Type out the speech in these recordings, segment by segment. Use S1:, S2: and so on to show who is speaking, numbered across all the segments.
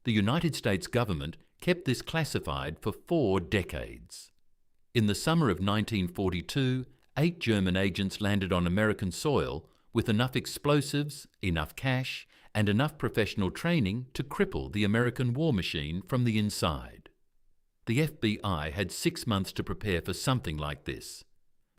S1: The United States government kept this classified for 4 decades. In the summer of 1942, 8 German agents landed on American soil with enough explosives, enough cash, and enough professional training to cripple the American war machine from the inside. The FBI had 6 months to prepare for something like this.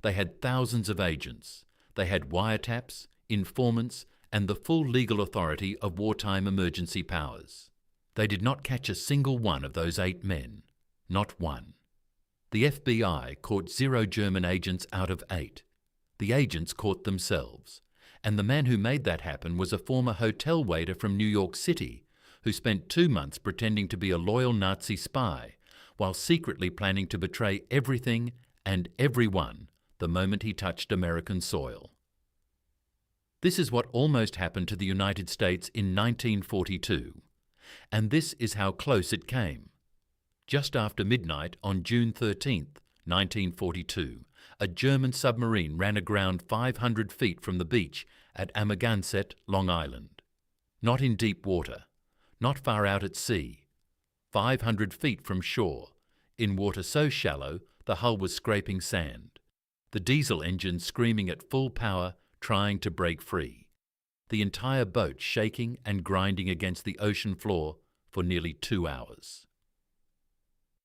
S1: They had thousands of agents. They had wiretaps, informants, and the full legal authority of wartime emergency powers. They did not catch a single one of those 8 men. Not one. The FBI caught 0 German agents out of 8. The agents caught themselves. And the man who made that happen was a former hotel waiter from New York City who spent 2 months pretending to be a loyal Nazi spy while secretly planning to betray everything and everyone the moment he touched American soil. This is what almost happened to the United States in 1942, and this is how close it came. Just after midnight on June 13, 1942, a German submarine ran aground 500 feet from the beach at Amagansett, Long Island. Not in deep water, not far out at sea, 500 feet from shore, in water so shallow the hull was scraping sand, the diesel engine screaming at full power, trying to break free, the entire boat shaking and grinding against the ocean floor for nearly 2 hours.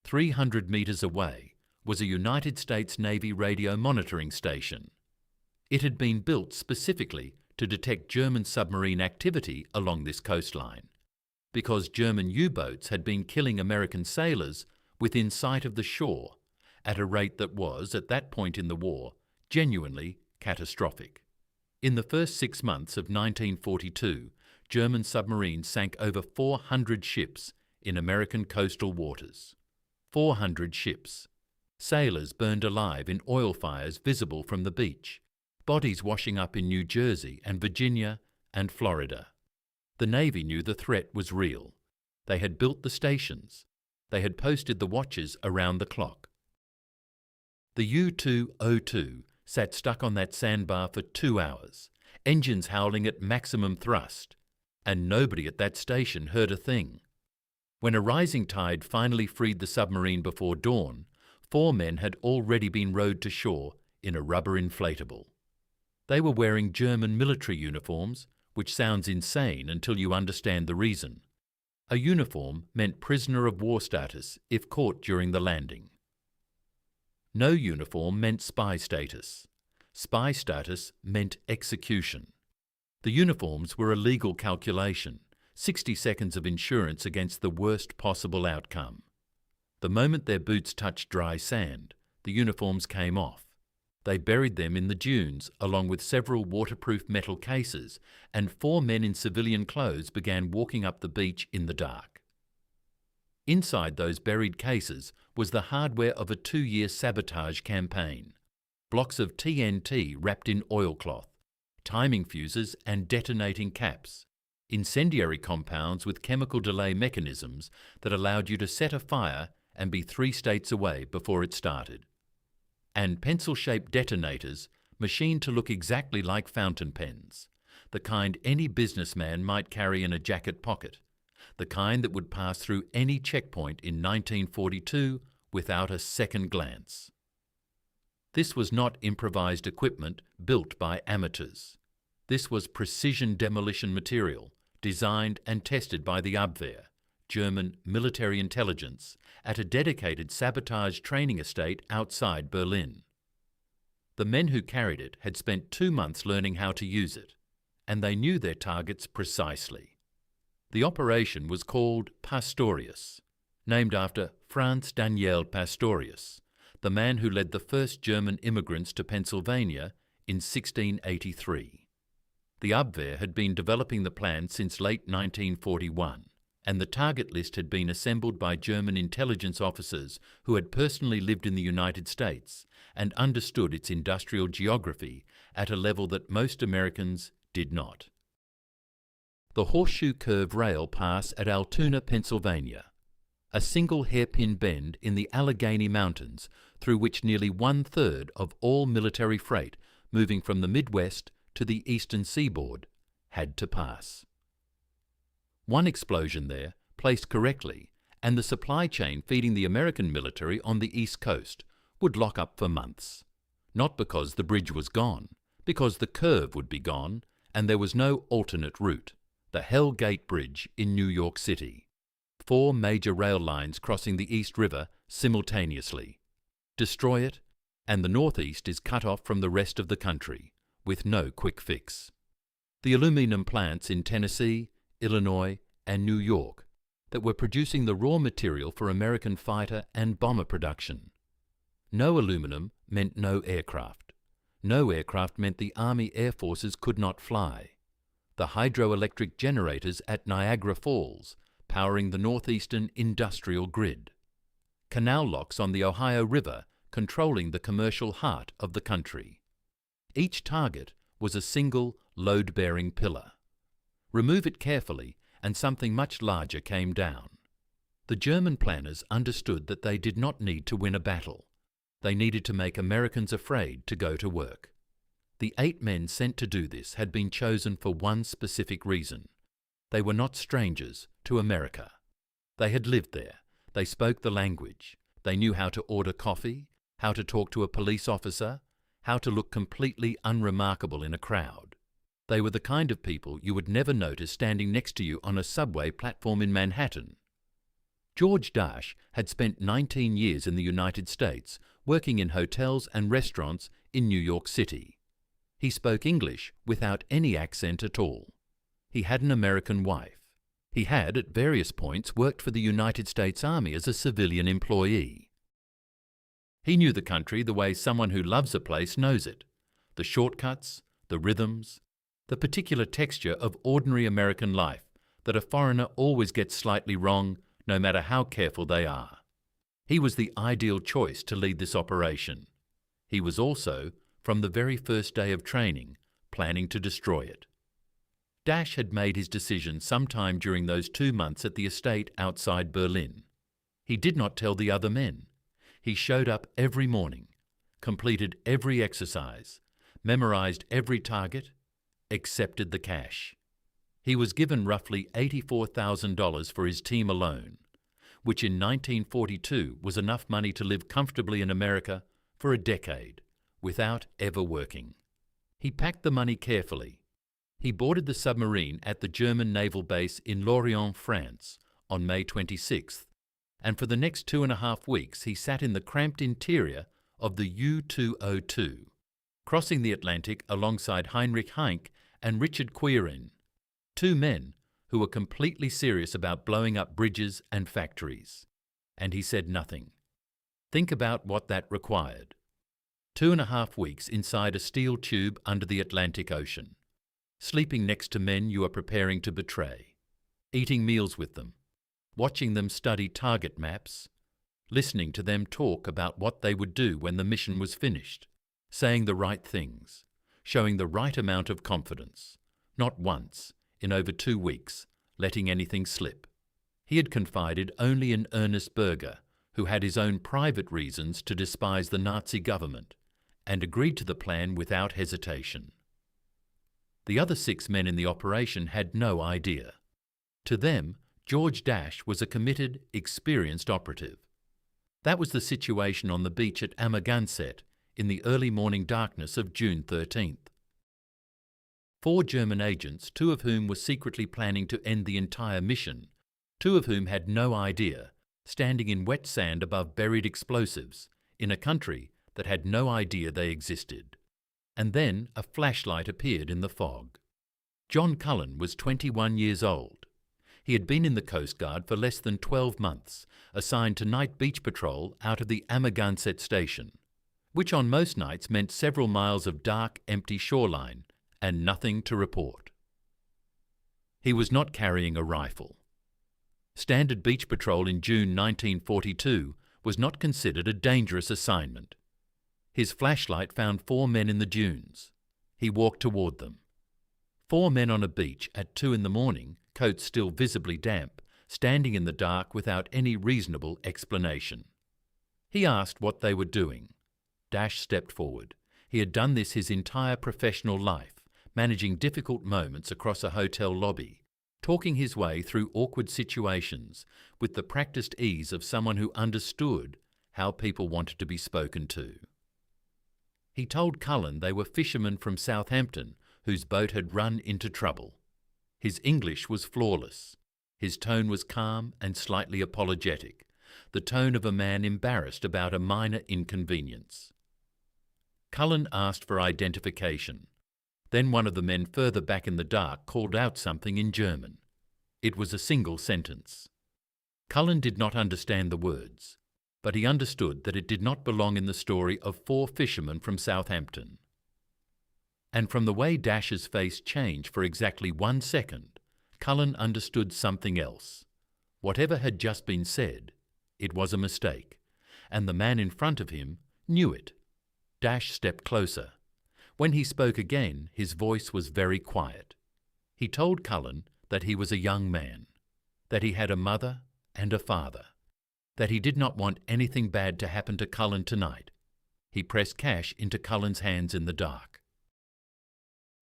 S1: 300 meters away was a United States Navy radio monitoring station. It had been built specifically to detect German submarine activity along this coastline, because German U-boats had been killing American sailors within sight of the shore at a rate that was, at that point in the war, genuinely catastrophic. In the first 6 months of 1942, German submarines sank over 400 ships in American coastal waters. 400 ships. Sailors burned alive in oil fires visible from the beach, bodies washing up in New Jersey and Virginia and Florida. The Navy knew the threat was real. They had built the stations. They had posted the watches around the clock. The U-202 sat stuck on that sandbar for 2 hours, engines howling at maximum thrust, and nobody at that station heard a thing. When a rising tide finally freed the submarine before dawn, 4 men had already been rowed to shore in a rubber inflatable. They were wearing German military uniforms, which sounds insane until you understand the reason. A uniform meant prisoner of war status if caught during the landing. No uniform meant spy status. Spy status meant execution. The uniforms were a legal calculation, 60 seconds of insurance against the worst possible outcome. The moment their boots touched dry sand, the uniforms came off. They buried them in the dunes along with several waterproof metal cases, and 4 men in civilian clothes began walking up the beach in the dark. Inside those buried cases was the hardware of a 2-year sabotage campaign. Blocks of TNT wrapped in oilcloth, timing fuses and detonating caps, incendiary compounds with chemical delay mechanisms that allowed you to set a fire and be 3 states away before it started. And pencil-shaped detonators machined to look exactly like fountain pens, the kind any businessman might carry in a jacket pocket, the kind that would pass through any checkpoint in 1942 without a second glance. This was not improvised equipment built by amateurs. This was precision demolition material designed and tested by the Abwehr, German military intelligence, at a dedicated sabotage training estate outside Berlin. The men who carried it had spent 2 months learning how to use it, and they knew their targets precisely. The operation was called Pastorius, named after Franz Daniel Pastorius, the man who led the first German immigrants to Pennsylvania in 1683. The Abwehr had been developing the plan since late 1941, and the target list had been assembled by German intelligence officers who had personally lived in the United States and understood its industrial geography at a level that most Americans did not. The Horseshoe Curve Rail Pass at Altoona, Pennsylvania, a single hairpin bend in the Allegheny Mountains through which nearly 1/3 of all military freight moving from the Midwest to the eastern seaboard had to pass. One explosion there placed correctly, and the supply chain feeding the American military on the East Coast would lock up for months. Not because the bridge was gone, because the curve would be gone and there was no alternate route. The Hell Gate Bridge in New York City. 4 major rail lines crossing the East River simultaneously. Destroy it, and the Northeast is cut off from the rest of the country, with no quick fix. The aluminum plants in Tennessee, Illinois, and New York that were producing the raw material for American fighter and bomber production. No aluminum meant no aircraft. No aircraft meant the Army Air Forces could not fly. The hydroelectric generators at Niagara Falls powering the northeastern industrial grid. Canal locks on the Ohio River controlling the commercial heart of the country. Each target was a single load-bearing pillar. Remove it carefully and something much larger came down. The German planners understood that they did not need to win a battle. They needed to make Americans afraid to go to work. The 8 men sent to do this had been chosen for one specific reason. They were not strangers to America. They had lived there. They spoke the language. They knew how to order coffee, how to talk to a police officer, how to look completely unremarkable in a crowd. They were the kind of people you would never notice standing next to you on a subway platform in Manhattan. George Dash had spent 19 years in the United States working in hotels and restaurants in New York City. He spoke English without any accent at all. He had an American wife. He had, at various points, worked for the United States Army as a civilian employee. He knew the country the way someone who loves a place knows it. The shortcuts, the rhythms, the particular texture of ordinary American life that a foreigner always gets slightly wrong, no matter how careful they are. He was the ideal choice to lead this operation. He was also, from the very first day of training, planning to destroy it. Dash had made his decision sometime during those 2 months at the estate outside Berlin. He did not tell the other men. He showed up every morning, completed every exercise, memorized every target, accepted the cash. He was given roughly $84,000 for his team alone, which in 1942 was enough money to live comfortably in America for a decade, without ever working. He packed the money carefully. He boarded the submarine at the German naval base in Lorient, France, on May 26th, and for the next 2.5 weeks he sat in the cramped interior of the U-202, crossing the Atlantic alongside Heinrich Heinck and Richard Quirin, 2 men who were completely serious about blowing up bridges and factories. And he said nothing. Think about what that required. 2.5 weeks inside a steel tube under the Atlantic Ocean, sleeping next to men you are preparing to betray, eating meals with them, watching them study target maps, listening to them talk about what they would do when the mission was finished, saying the right things, showing the right amount of confidence, not once, in over 2 weeks, letting anything slip. He had confided only in Ernest Berger, who had his own private reasons to despise the Nazi government, and agreed to the plan without hesitation. The other 6 men in the operation had no idea. To them, George Dash was a committed, experienced operative. That was the situation on the beach at Amagansett in the early morning darkness of June 13th. 4 German agents, 2 of whom were secretly planning to end the entire mission, 2 of whom had no idea, standing in wet sand above buried explosives, in a country that had no idea they existed. And then a flashlight appeared in the fog. John Cullen was 21 years old. He had been in the Coast Guard for less than 12 months, assigned to night beach patrol out of the Amagansett station, which on most nights meant several miles of dark, empty shoreline and nothing to report. He was not carrying a rifle. Standard beach patrol in June 1942 was not considered a dangerous assignment. His flashlight found 4 men in the dunes. He walked toward them. 4 men on a beach at 2 in the morning, coats still visibly damp, standing in the dark without any reasonable explanation. He asked what they were doing. Dash stepped forward. He had done this his entire professional life, managing difficult moments across a hotel lobby, talking his way through awkward situations with the practiced ease of someone who understood how people wanted to be spoken to. He told Cullen they were fishermen from Southampton whose boat had run into trouble. His English was flawless. His tone was calm and slightly apologetic, the tone of a man embarrassed about a minor inconvenience. Cullen asked for identification. Then one of the men further back in the dark called out something in German. It was a single sentence. Cullen did not understand the words, but he understood that it did not belong in the story of 4 fishermen from Southampton. And from the way Dash's face changed for exactly 1 second, Cullen understood something else. Whatever had just been said, it was a mistake, and the man in front of him knew it. Dash stepped closer. When he spoke again, his voice was very quiet. He told Cullen that he was a young man, that he had a mother and a father, that he did not want anything bad to happen to Cullen tonight. He pressed cash into Cullen's hands in the dark.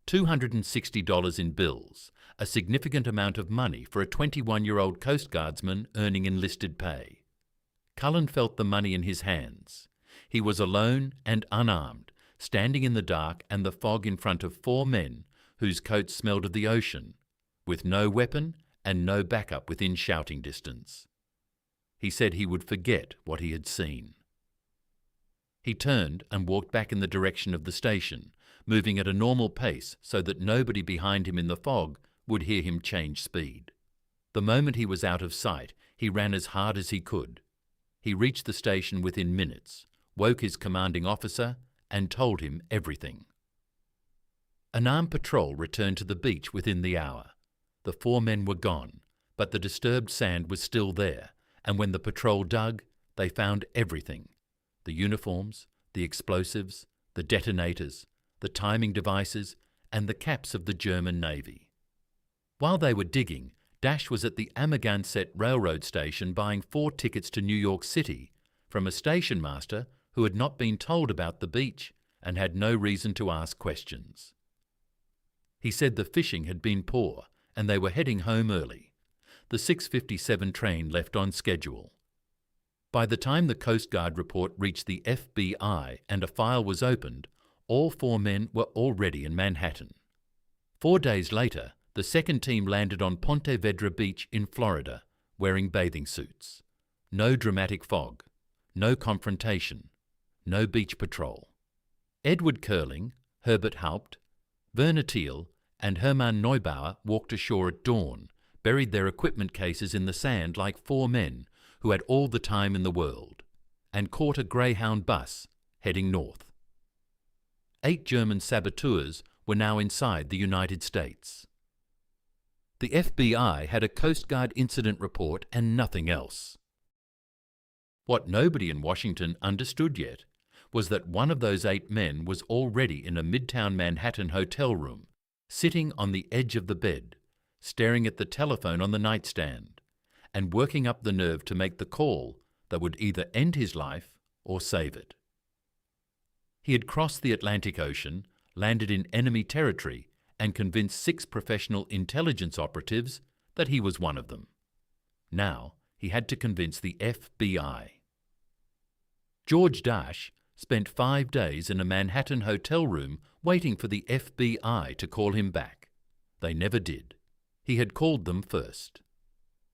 S1: $260 in bills, a significant amount of money for a 21-year-old Coast Guardsman earning enlisted pay. Cullen felt the money in his hands. He was alone and unarmed, standing in the dark and the fog in front of 4 men whose coats smelled of the ocean, with no weapon and no backup within shouting distance. He said he would forget what he had seen. He turned and walked back in the direction of the station, moving at a normal pace so that nobody behind him in the fog would hear him change speed. The moment he was out of sight, he ran as hard as he could. He reached the station within minutes, woke his commanding officer, and told him everything. An armed patrol returned to the beach within the hour. The 4 men were gone, but the disturbed sand was still there, and when the patrol dug, they found everything: the uniforms, the explosives, the detonators, the timing devices, and the caps of the German Navy. While they were digging, Dash was at the Amagansett railroad station buying 4 tickets to New York City from a station master who had not been told about the beach and had no reason to ask questions. He said the fishing had been poor and they were heading home early. The 6:57 train left on schedule. By the time the Coast Guard report reached the FBI and a file was opened, all 4 men were already in Manhattan. 4 days later, the second team landed on Ponte Vedra Beach in Florida, wearing bathing suits. No dramatic fog, no confrontation, no beach patrol. Edward Curling, Herbert Haupt, Werner Thiel, and Hermann Neubauer walked ashore at dawn, buried their equipment cases in the sand like 4 men who had all the time in the world, and caught a Greyhound bus heading north. 8 German saboteurs were now inside the United States. The FBI had a Coast Guard incident report and nothing else. What nobody in Washington understood yet was that one of those 8 men was already in a midtown Manhattan hotel room, sitting on the edge of the bed, staring at the telephone on the nightstand, and working up the nerve to make the call that would either end his life or save it. He had crossed the Atlantic Ocean, landed in enemy territory, and convinced 6 professional intelligence operatives that he was one of them. Now he had to convince the FBI. George Dash spent 5 days in a Manhattan hotel room waiting for the FBI to call him back. They never did. He had called them first.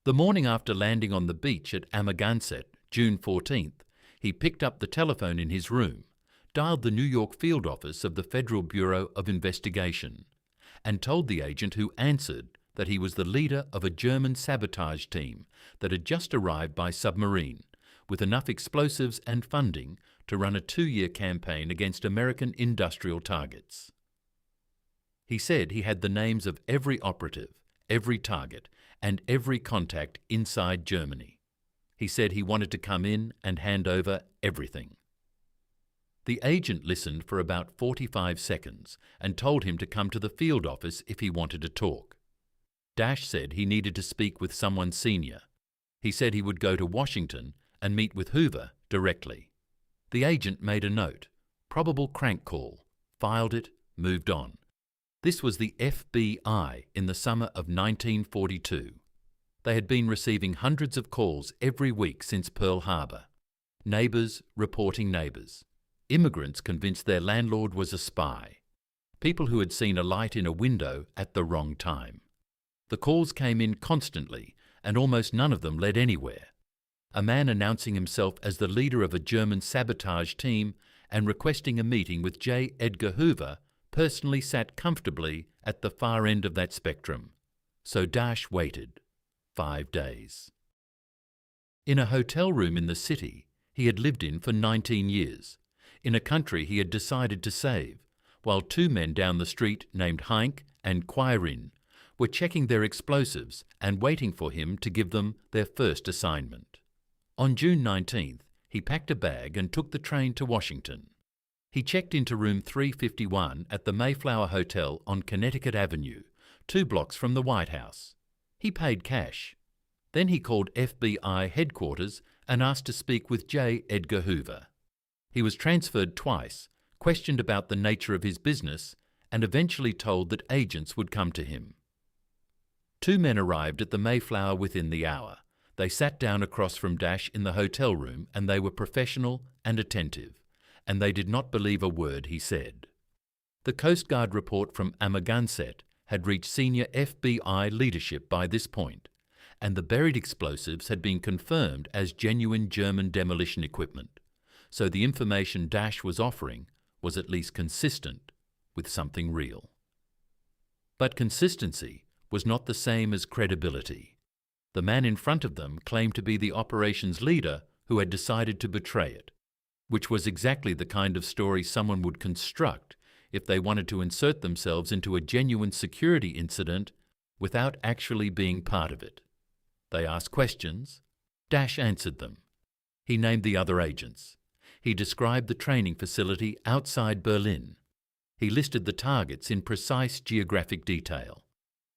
S1: The morning after landing on the beach at Amagansett, June 14th, he picked up the telephone in his room, dialed the New York field office of the Federal Bureau of Investigation, and told the agent who answered that he was the leader of a German sabotage team that had just arrived by submarine, with enough explosives and funding to run a 2-year campaign against American industrial targets. He said he had the names of every operative, every target, and every contact inside Germany. He said he wanted to come in and hand over everything. The agent listened for about 45 seconds and told him to come to the field office if he wanted to talk. Dash said he needed to speak with someone senior. He said he would go to Washington and meet with Hoover directly. The agent made a note, probable crank call, filed it, moved on. This was the FBI in the summer of 1942. They had been receiving hundreds of calls every week since Pearl Harbor. Neighbours reporting neighbours. Immigrants convinced their landlord was a spy. People who had seen a light in a window at the wrong time. The calls came in constantly, and almost none of them led anywhere. A man announcing himself as the leader of a German sabotage team and requesting a meeting with J. Edgar Hoover personally sat comfortably at the far end of that spectrum. So Daesh waited 5 days. In a hotel room in the city he had lived in for 19 years, in a country he had decided to save, while two men down the street named Heinck and Quirin were checking their explosives and waiting for him to give them their first assignment. On June 19th, he packed a bag and took the train to Washington. He checked into room 351 at the Mayflower Hotel on Connecticut Avenue, 2 blocks from the White House. He paid cash. Then he called FBI headquarters and asked to speak with J. Edgar Hoover. He was transferred twice, questioned about the nature of his business, and eventually told that agents would come to him. 2 men arrived at the Mayflower within the hour. They sat down across from Daesh in the hotel room, and they were professional and attentive, and they did not believe a word he said. The Coast Guard report from Amagansett had reached senior FBI leadership by this point, and the buried explosives had been confirmed as genuine German demolition equipment, so the information Daesh was offering was at least consistent with something real. But consistency was not the same as credibility. The man in front of them claimed to be the operations leader who had decided to betray it, which was exactly the kind of story someone would construct if they wanted to insert themselves into a genuine security incident without actually being part of it. They asked questions. Daesh answered them. He named the other agents. He described the training facility outside Berlin. He listed the targets in precise geographic detail.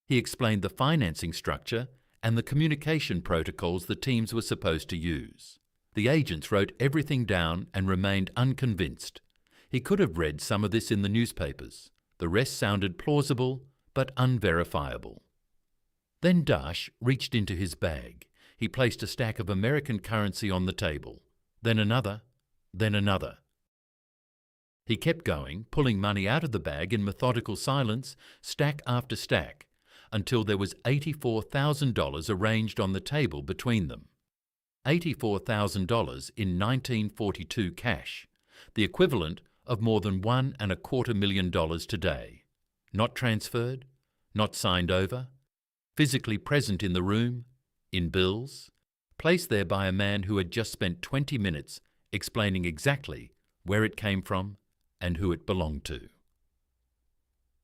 S1: He explained the financing structure and the communication protocols the teams were supposed to use. The agents wrote everything down and remained unconvinced. He could have read some of this in the newspapers. The rest sounded plausible but unverifiable. Then Daesh reached into his bag. He placed a stack of American currency on the table, then another, then another. He kept going, pulling money out of the bag in methodical silence, stack after stack, until there was $84,000 arranged on the table between them. $84,000 in 1942 cash, the equivalent of more than $1.25 million today. Not transferred, not signed over, physically present in the room, in bills, placed there by a man who had just spent 20 minutes explaining exactly where it came from and who it belonged to.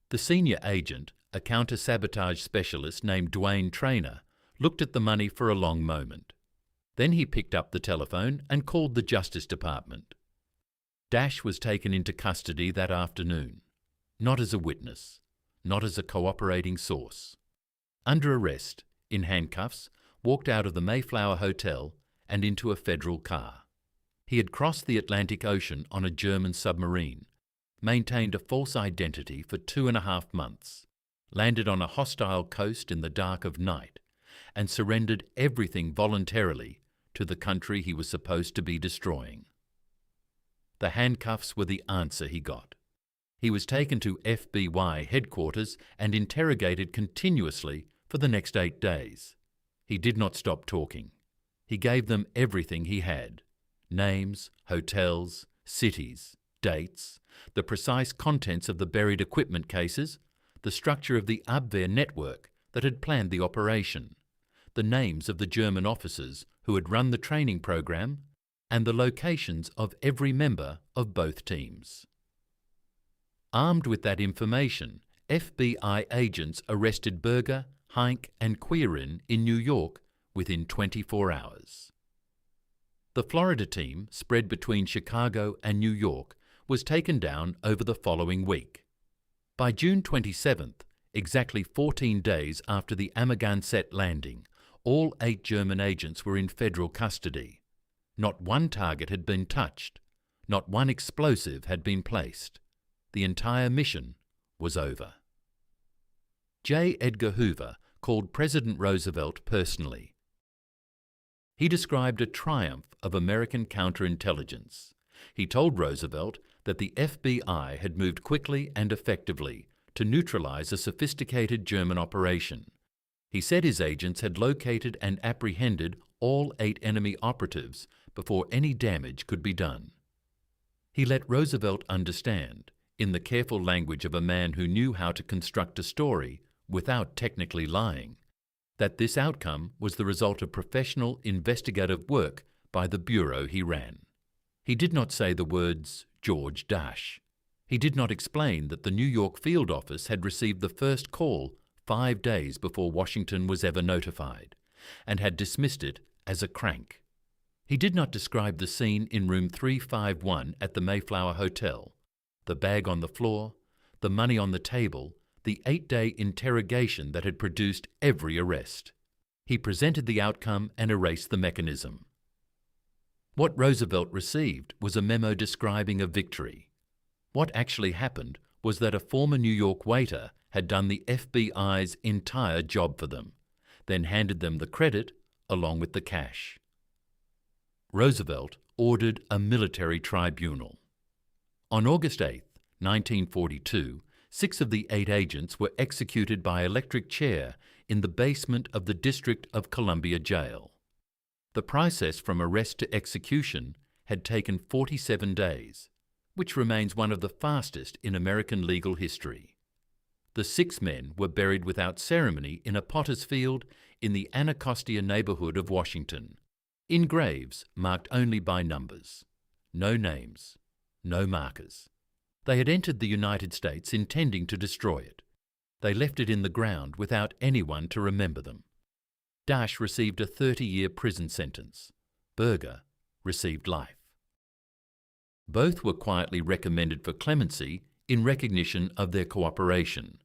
S1: The senior agent, a counter-sabotage specialist named Dwayne Traynor, looked at the money for a long moment. Then he picked up the telephone and called the Justice Department. Daesh was taken into custody that afternoon, not as a witness, not as a cooperating source. Under arrest, in handcuffs, walked out of the Mayflower Hotel and into a federal car. He had crossed the Atlantic Ocean on a German submarine, maintained a false identity for 2.5 months, landed on a hostile coast in the dark of night, and surrendered everything voluntarily to the country he was supposed to be destroying. The handcuffs were the answer he got. He was taken to FBI headquarters and interrogated continuously for the next 8 days. He did not stop talking. He gave them everything he had: names, hotels, cities, dates, the precise contents of the buried equipment cases, the structure of the Abwehr network that had planned the operation, the names of the German officers who had run the training program, and the locations of every member of both teams. Armed with that information, FBI agents arrested Berger, Heinck and Quirin in New York within 24 hours. The Florida team, spread between Chicago and New York, was taken down over the following week. By June 27th, exactly 14 days after the Amagansett landing, all 8 German agents were in federal custody. Not one target had been touched. Not one explosive had been placed. The entire mission was over. J. Edgar Hoover called President Roosevelt personally. He described a triumph of American counterintelligence. He told Roosevelt that the FBI had moved quickly and effectively to neutralize a sophisticated German operation. He said his agents had located and apprehended all 8 enemy operatives before any damage could be done. He let Roosevelt understand, in the careful language of a man who knew how to construct a story without technically lying, that this outcome was the result of professional investigative work by the bureau he ran. He did not say the words George Dash. He did not explain that the New York field office had received the first call 5 days before Washington was ever notified, and had dismissed it as a crank. He did not describe the scene in room 351 at the Mayflower Hotel, the bag on the floor, the money on the table, the 8-day interrogation that had produced every arrest. He presented the outcome and erased the mechanism. What Roosevelt received was a memo describing a victory. What actually happened was that a former New York waiter had done the FBI's entire job for them, then handed them the credit along with the cash. Roosevelt ordered a military tribunal. On August 8, 1942, 6 of the 8 agents were executed by electric chair in the basement of the District of Columbia Jail. The process from arrest to execution had taken 47 days, which remains one of the fastest in American legal history. The 6 men were buried without ceremony in a potter's field in the Anacostia neighborhood of Washington, in graves marked only by numbers. No names, no markers. They had entered the United States intending to destroy it. They left it in the ground without anyone to remember them. Dash received a 30-year prison sentence. Berger received life. Both were quietly recommended for clemency in recognition of their cooperation,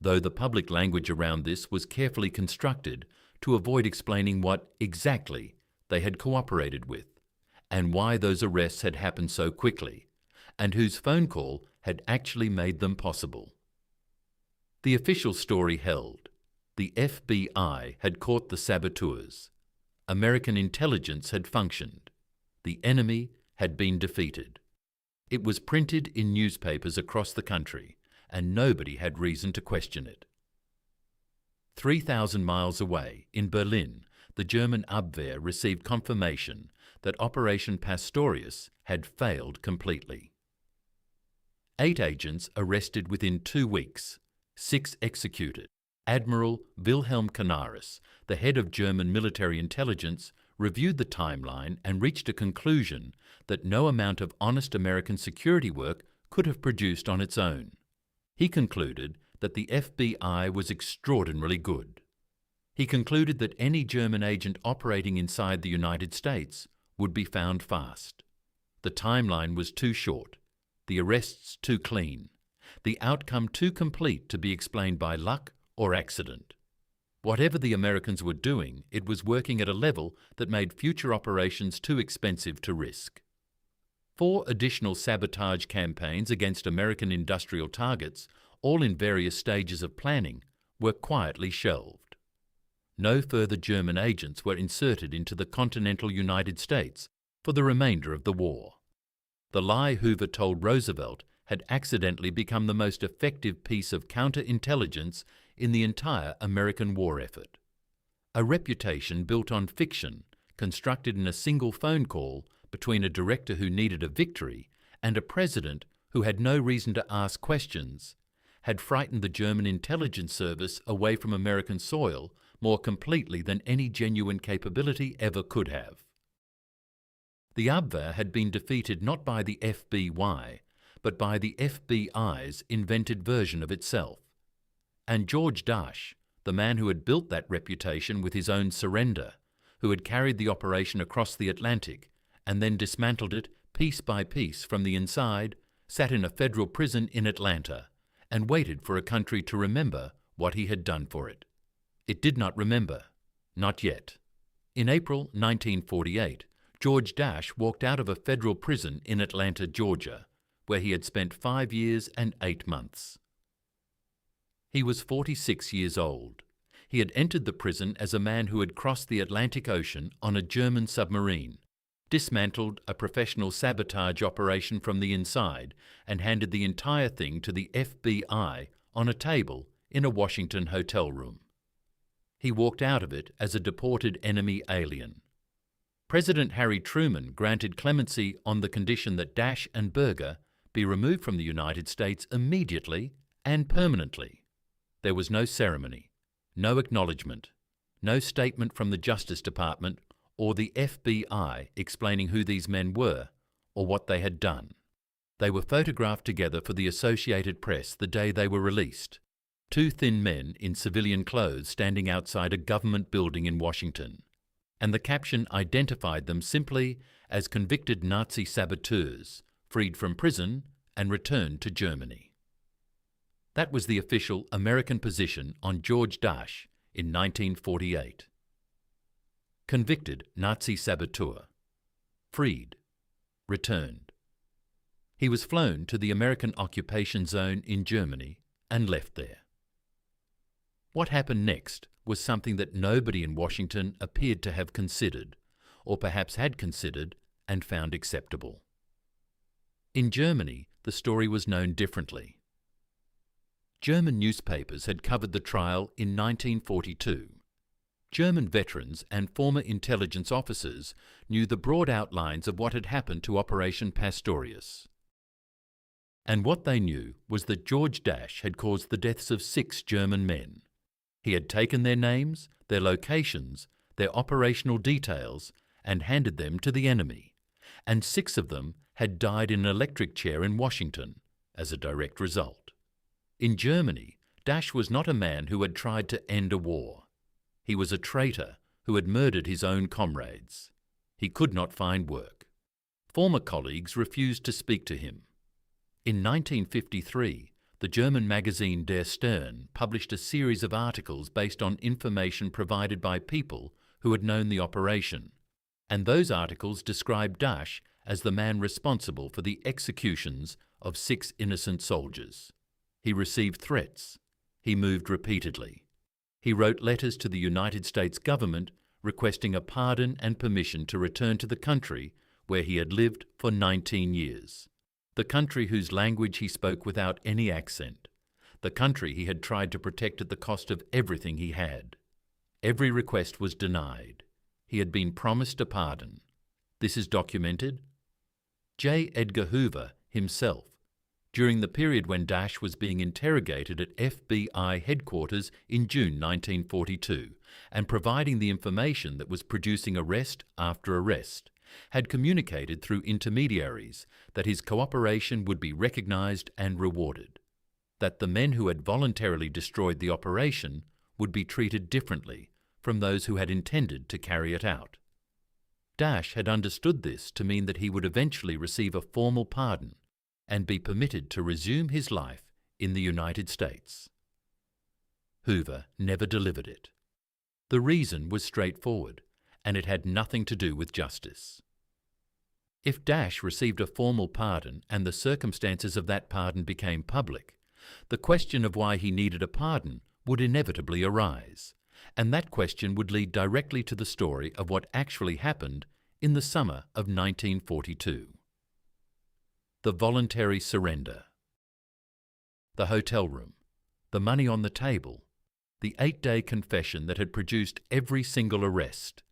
S1: though the public language around this was carefully constructed to avoid explaining what exactly they had cooperated with, and why those arrests had happened so quickly, and whose phone call had actually made them possible. The official story held. The FBI had caught the saboteurs. American intelligence had functioned. The enemy had been defeated. It was printed in newspapers across the country, and nobody had reason to question it. 3,000 miles away, in Berlin, the German Abwehr received confirmation that Operation Pastorius had failed completely. 8 agents arrested within 2 weeks, 6 executed. Admiral Wilhelm Canaris, the head of German military intelligence, reviewed the timeline and reached a conclusion that no amount of honest American security work could have produced on its own. He concluded that the FBI was extraordinarily good. He concluded that any German agent operating inside the United States would be found fast. The timeline was too short, the arrests too clean, the outcome too complete to be explained by luck or accident. Whatever the Americans were doing, it was working at a level that made future operations too expensive to risk. 4 additional sabotage campaigns against American industrial targets, all in various stages of planning, were quietly shelved. No further German agents were inserted into the continental United States for the remainder of the war. The lie Hoover told Roosevelt had accidentally become the most effective piece of counterintelligence in the entire American war effort. A reputation built on fiction, constructed in a single phone call between a director who needed a victory and a president who had no reason to ask questions, had frightened the German intelligence service away from American soil more completely than any genuine capability ever could have. The Abwehr had been defeated not by the FBI, but by the FBI's invented version of itself. And George Dash, the man who had built that reputation with his own surrender, who had carried the operation across the Atlantic and then dismantled it piece by piece from the inside, sat in a federal prison in Atlanta and waited for a country to remember what he had done for it. It did not remember, not yet. In April 1948, George Dash walked out of a federal prison in Atlanta, Georgia, where he had spent 5 years and 8 months. He was 46 years old. He had entered the prison as a man who had crossed the Atlantic Ocean on a German submarine, dismantled a professional sabotage operation from the inside, and handed the entire thing to the FBI on a table in a Washington hotel room. He walked out of it as a deported enemy alien. President Harry Truman granted clemency on the condition that Dash and Berger be removed from the United States immediately and permanently. There was no ceremony, no acknowledgement, no statement from the Justice Department or the FBI explaining who these men were or what they had done. They were photographed together for the Associated Press the day they were released. Two thin men in civilian clothes standing outside a government building in Washington. And the caption identified them simply as convicted Nazi saboteurs, freed from prison and returned to Germany. That was the official American position on George Dash in 1948. Convicted Nazi saboteur. Freed. Returned. He was flown to the American occupation zone in Germany and left there. What happened next was something that nobody in Washington appeared to have considered, or perhaps had considered and found acceptable. In Germany, the story was known differently. German newspapers had covered the trial in 1942. German veterans and former intelligence officers knew the broad outlines of what had happened to Operation Pastorius. And what they knew was that George Dash had caused the deaths of 6 German men. He had taken their names, their locations, their operational details, and handed them to the enemy, and 6 of them had died in an electric chair in Washington as a direct result. In Germany, Dash was not a man who had tried to end a war. He was a traitor who had murdered his own comrades. He could not find work. Former colleagues refused to speak to him. In 1953, the German magazine Der Stern published a series of articles based on information provided by people who had known the operation, and those articles described Dash as the man responsible for the executions of 6 innocent soldiers. He received threats. He moved repeatedly. He wrote letters to the United States government requesting a pardon and permission to return to the country where he had lived for 19 years. The country whose language he spoke without any accent, the country he had tried to protect at the cost of everything he had. Every request was denied. He had been promised a pardon. This is documented. J. Edgar Hoover himself, during the period when Dash was being interrogated at FBI headquarters in June 1942 and providing the information that was producing arrest after arrest, had communicated through intermediaries that his cooperation would be recognized and rewarded, that the men who had voluntarily destroyed the operation would be treated differently from those who had intended to carry it out. Dash had understood this to mean that he would eventually receive a formal pardon and be permitted to resume his life in the United States. Hoover never delivered it. The reason was straightforward, and it had nothing to do with justice. If Dash received a formal pardon and the circumstances of that pardon became public, the question of why he needed a pardon would inevitably arise, and that question would lead directly to the story of what actually happened in the summer of 1942. The voluntary surrender. The hotel room, the money on the table, the 8-day confession that had produced every single arrest,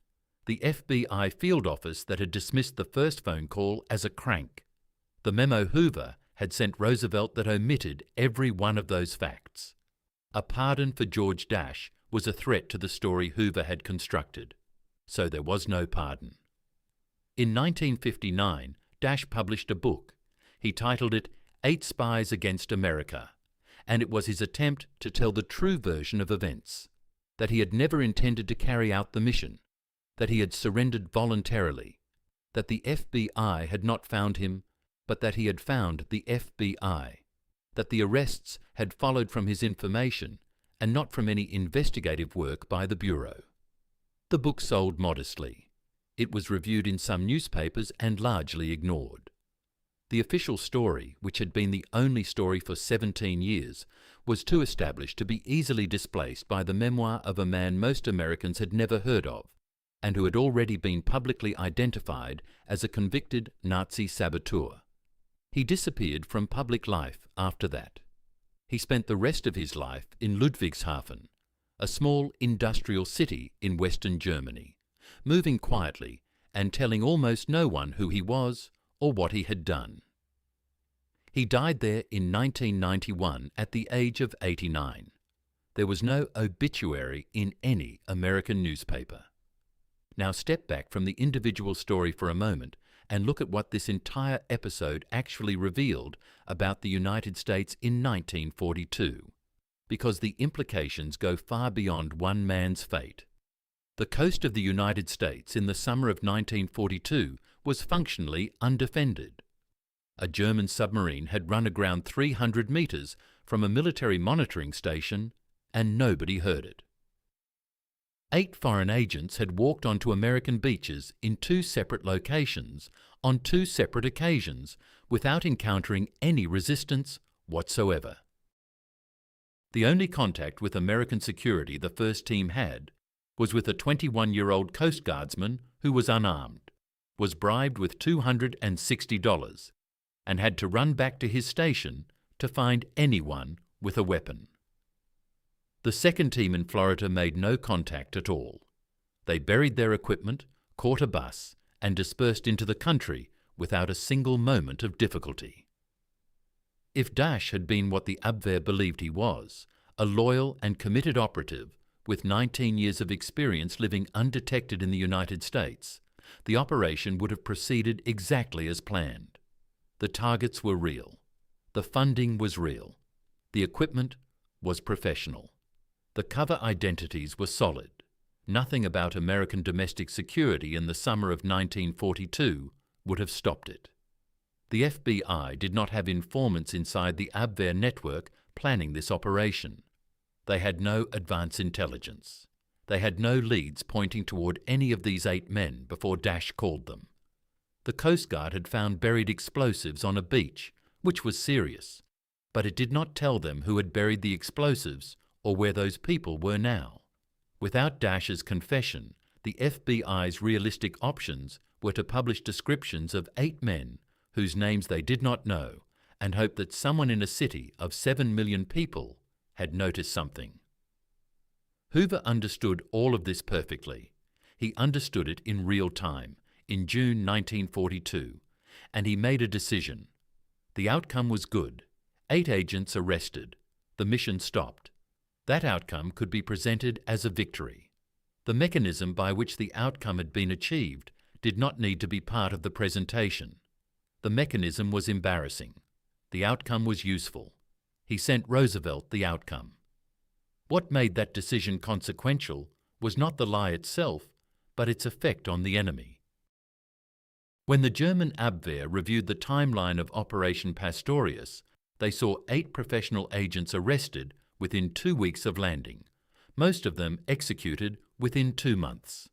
S1: the FBI field office that had dismissed the first phone call as a crank, the memo Hoover had sent Roosevelt that omitted every one of those facts. A pardon for George Dash was a threat to the story Hoover had constructed, so there was no pardon. In 1959, Dash published a book. He titled it 8 Spies Against America, and it was his attempt to tell the true version of events, that he had never intended to carry out the mission, that he had surrendered voluntarily, that the FBI had not found him, but that he had found the FBI, that the arrests had followed from his information and not from any investigative work by the Bureau. The book sold modestly. It was reviewed in some newspapers and largely ignored. The official story, which had been the only story for 17 years, was too established to be easily displaced by the memoir of a man most Americans had never heard of, and who had already been publicly identified as a convicted Nazi saboteur. He disappeared from public life after that. He spent the rest of his life in Ludwigshafen, a small industrial city in Western Germany, moving quietly and telling almost no one who he was or what he had done. He died there in 1991 at the age of 89. There was no obituary in any American newspaper. Now step back from the individual story for a moment and look at what this entire episode actually revealed about the United States in 1942, because the implications go far beyond one man's fate. The coast of the United States in the summer of 1942 was functionally undefended. A German submarine had run aground 300 meters from a military monitoring station, and nobody heard it. 8 foreign agents had walked onto American beaches in 2 separate locations on 2 separate occasions without encountering any resistance whatsoever. The only contact with American security the first team had was with a 21-year-old Coast Guardsman who was unarmed, was bribed with $260, and had to run back to his station to find anyone with a weapon. The second team in Florida made no contact at all. They buried their equipment, caught a bus, and dispersed into the country without a single moment of difficulty. If Daesh had been what the Abwehr believed he was, a loyal and committed operative with 19 years of experience living undetected in the United States, the operation would have proceeded exactly as planned. The targets were real. The funding was real. The equipment was professional. The cover identities were solid. Nothing about American domestic security in the summer of 1942 would have stopped it. The FBI did not have informants inside the Abwehr network planning this operation. They had no advance intelligence. They had no leads pointing toward any of these 8 men before Daesh called them. The Coast Guard had found buried explosives on a beach, which was serious, but it did not tell them who had buried the explosives or where those people were now. Without Daesh's confession, the FBI's realistic options were to publish descriptions of 8 men whose names they did not know and hope that someone in a city of 7 million people had noticed something. Hoover understood all of this perfectly. He understood it in real time, in June 1942, and he made a decision. The outcome was good. 8 agents arrested. The mission stopped. That outcome could be presented as a victory. The mechanism by which the outcome had been achieved did not need to be part of the presentation. The mechanism was embarrassing. The outcome was useful. He sent Roosevelt the outcome. What made that decision consequential was not the lie itself, but its effect on the enemy. When the German Abwehr reviewed the timeline of Operation Pastorius, they saw 8 professional agents arrested within 2 weeks of landing, most of them executed within 2 months.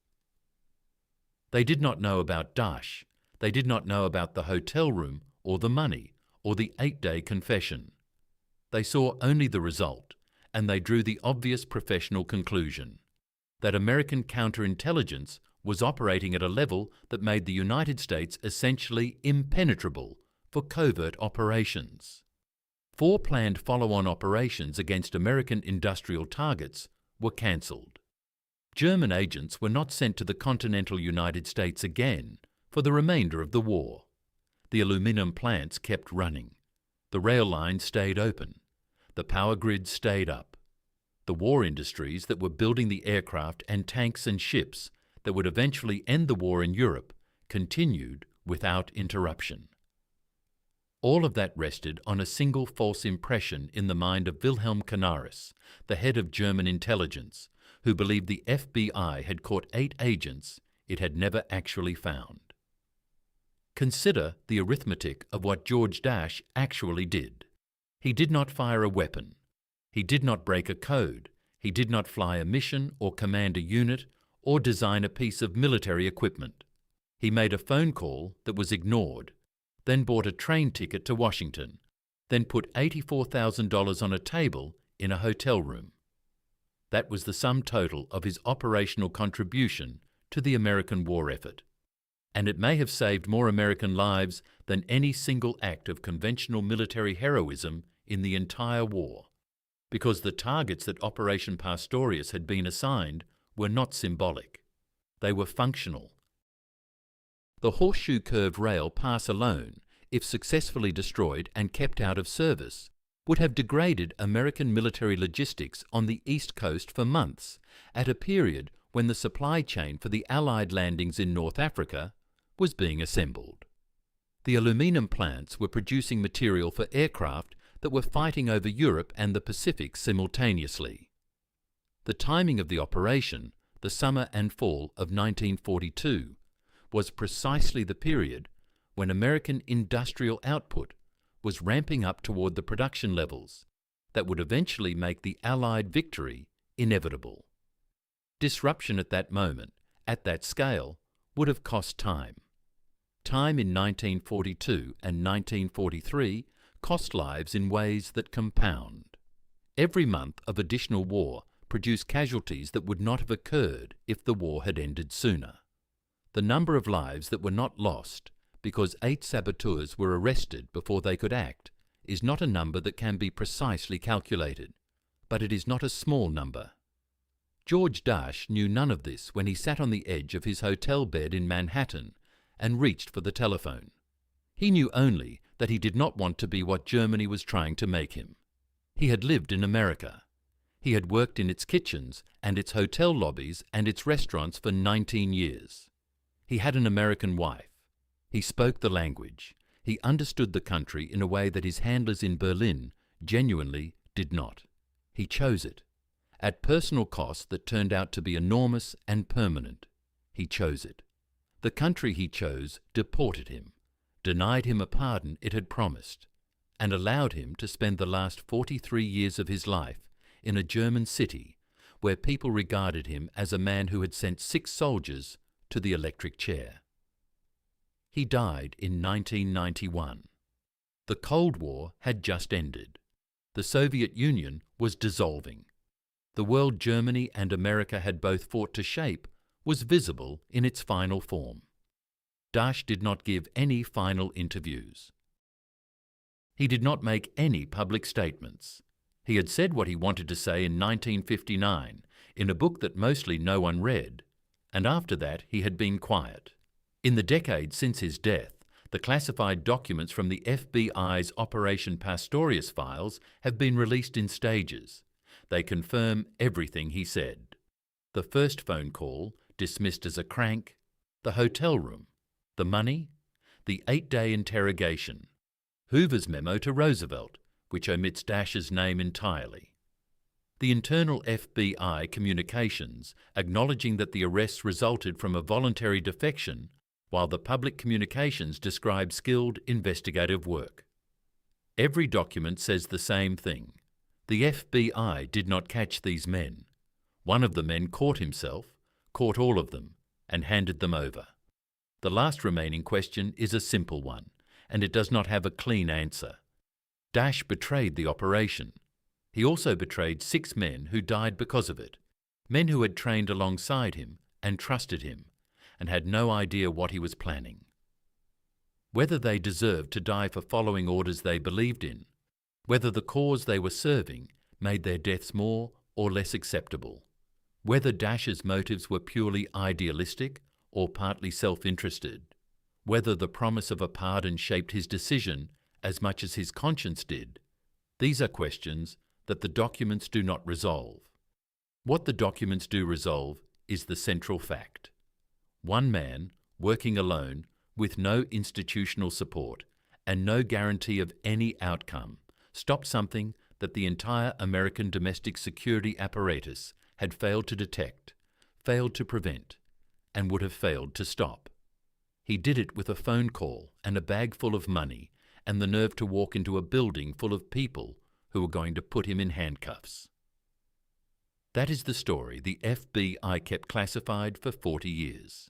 S1: They did not know about Daesh. They did not know about the hotel room or the money or the 8-day confession. They saw only the result, and they drew the obvious professional conclusion that American counterintelligence was operating at a level that made the United States essentially impenetrable for covert operations. 4 planned follow-on operations against American industrial targets were cancelled. German agents were not sent to the continental United States again for the remainder of the war. The aluminum plants kept running. The rail lines stayed open. The power grid stayed up. The war industries that were building the aircraft and tanks and ships that would eventually end the war in Europe continued without interruption. All of that rested on a single false impression in the mind of Wilhelm Canaris, the head of German intelligence, who believed the FBI had caught 8 agents it had never actually found. Consider the arithmetic of what George Daesh actually did. He did not fire a weapon. He did not break a code. He did not fly a mission or command a unit or design a piece of military equipment. He made a phone call that was ignored, then bought a train ticket to Washington, then put $84,000 on a table in a hotel room. That was the sum total of his operational contribution to the American war effort, and it may have saved more American lives than any single act of conventional military heroism in the entire war, because the targets that Operation Pastorius had been assigned were not symbolic. They were functional. The horseshoe curve rail pass alone, if successfully destroyed and kept out of service, would have degraded American military logistics on the East Coast for months, at a period when the supply chain for the Allied landings in North Africa was being assembled. The aluminum plants were producing material for aircraft that were fighting over Europe and the Pacific simultaneously. The timing of the operation, the summer and fall of 1942, was precisely the period when American industrial output was ramping up toward the production levels that would eventually make the Allied victory inevitable. Disruption at that moment, at that scale, would have cost time. Time in 1942 and 1943 cost lives in ways that compound. Every month of additional war produced casualties that would not have occurred if the war had ended sooner. The number of lives that were not lost because 8 saboteurs were arrested before they could act is not a number that can be precisely calculated, but it is not a small number. George Dasch knew none of this when he sat on the edge of his hotel bed in Manhattan and reached for the telephone. He knew only that he did not want to be what Germany was trying to make him. He had lived in America. He had worked in its kitchens and its hotel lobbies and its restaurants for 19 years. He had an American wife. He spoke the language. He understood the country in a way that his handlers in Berlin genuinely did not. He chose it. At personal cost that turned out to be enormous and permanent, he chose it. The country he chose deported him, denied him a pardon it had promised, and allowed him to spend the last 43 years of his life in a German city where people regarded him as a man who had sent 6 soldiers to the electric chair. He died in 1991. The Cold War had just ended. The Soviet Union was dissolving. The world Germany and America had both fought to shape was visible in its final form. Dasch did not give any final interviews. He did not make any public statements. He had said what he wanted to say in 1959 in a book that mostly no one read, and after that he had been quiet. In the decade since his death, the classified documents from the FBI's Operation Pastorius files have been released in stages. They confirm everything he said. The first phone call, dismissed as a crank, the hotel room, the money, the 8-day interrogation, Hoover's memo to Roosevelt, which omits Dasch's name entirely, the internal FBI communications acknowledging that the arrests resulted from a voluntary defection, while the public communications describe skilled investigative work. Every document says the same thing. The FBI did not catch these men. One of the men caught himself, caught all of them, and handed them over. The last remaining question is a simple one, and it does not have a clean answer. Dasch betrayed the operation. He also betrayed 6 men who died because of it, men who had trained alongside him and trusted him, and had no idea what he was planning. Whether they deserved to die for following orders they believed in, whether the cause they were serving made their deaths more or less acceptable, whether Dasch's motives were purely idealistic or partly self-interested, whether the promise of a pardon shaped his decision as much as his conscience did, these are questions that the documents do not resolve. What the documents do resolve is the central fact. One man, working alone, with no institutional support and no guarantee of any outcome, stopped something that the entire American domestic security apparatus had failed to detect, failed to prevent, and would have failed to stop. He did it with a phone call and a bag full of money and the nerve to walk into a building full of people who were going to put him in handcuffs. That is the story the FBI kept classified for 40 years.